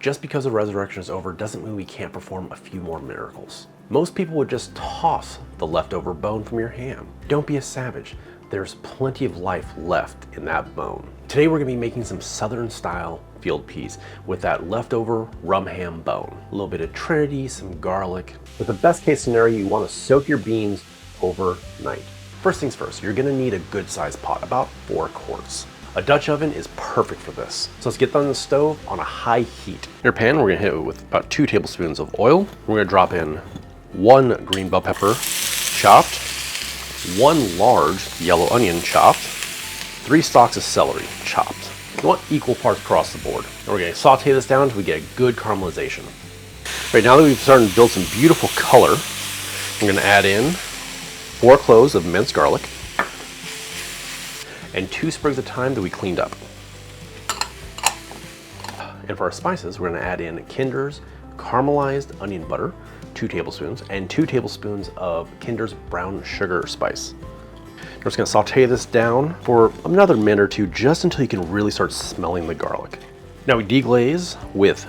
Just because the resurrection is over doesn't mean we can't perform a few more miracles. Most people would just toss the leftover bone from your ham. Don't be a savage. There's plenty of life left in that bone. Today we're gonna be making some Southern style field peas with that leftover rum ham bone. A little bit of Trinity, some garlic. With the best case scenario, you wanna soak your beans overnight. First things first, you're gonna need a good sized pot, about 4 quarts. A Dutch oven is perfect for this. So let's get that on the stove on a high heat. In your pan, we're gonna hit it with about 2 tablespoons of oil. We're gonna drop in 1 green bell pepper chopped, 1 large yellow onion chopped, 3 stalks of celery chopped. You want equal parts across the board. And we're gonna saute this down until we get a good caramelization. Right now that we've started to build some beautiful color, I'm gonna add in 4 cloves of minced garlic and 2 sprigs of thyme that we cleaned up. And for our spices, we're gonna add in Kinder's caramelized onion butter, 2 tablespoons, and 2 tablespoons of Kinder's brown sugar spice. We're just gonna saute this down for another minute or 2, just until you can really start smelling the garlic. Now we deglaze with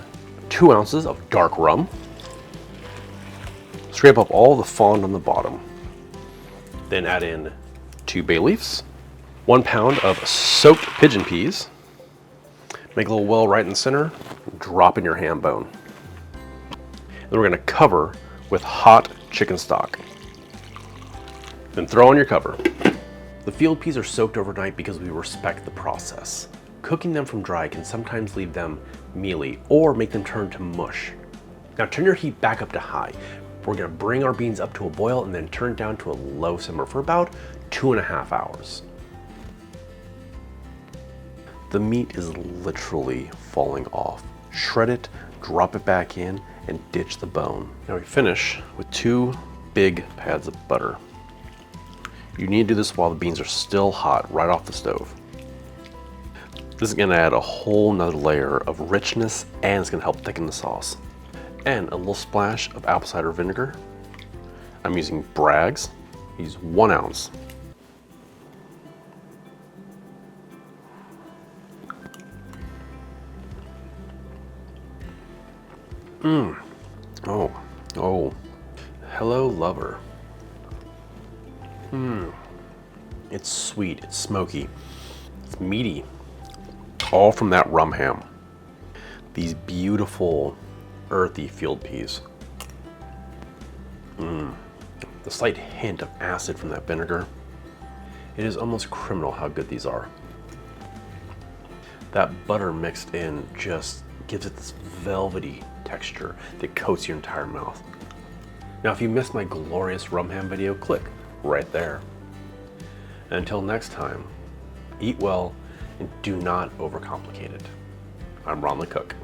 2 ounces of dark rum. Scrape up all the fond on the bottom. Then add in 2 bay leaves, 1 pound of soaked pigeon peas. Make a little well right in the center, drop in your ham bone. Then we're gonna cover with hot chicken stock. Then throw on your cover. The field peas are soaked overnight because we respect the process. Cooking them from dry can sometimes leave them mealy or make them turn to mush. Now turn your heat back up to high. We're gonna bring our beans up to a boil and then turn it down to a low simmer for about 2.5 hours. The meat is literally falling off. Shred it, drop it back in, and ditch the bone. Now we finish with 2 big pads of butter. You need to do this while the beans are still hot, right off the stove. This is gonna add a whole nother layer of richness, and it's gonna help thicken the sauce. And a little splash of apple cider vinegar. I'm using Bragg's. Use 1 ounce. Oh, hello lover. It's sweet, it's smoky, it's meaty, all from that rum ham. These beautiful earthy field peas. The slight hint of acid from that vinegar. It is almost criminal how good these are. That butter mixed in just gives it this velvety texture that coats your entire mouth. Now if you missed my glorious rum ham video, click right there. And until next time, eat well and do not overcomplicate it. I'm Ron the Cook.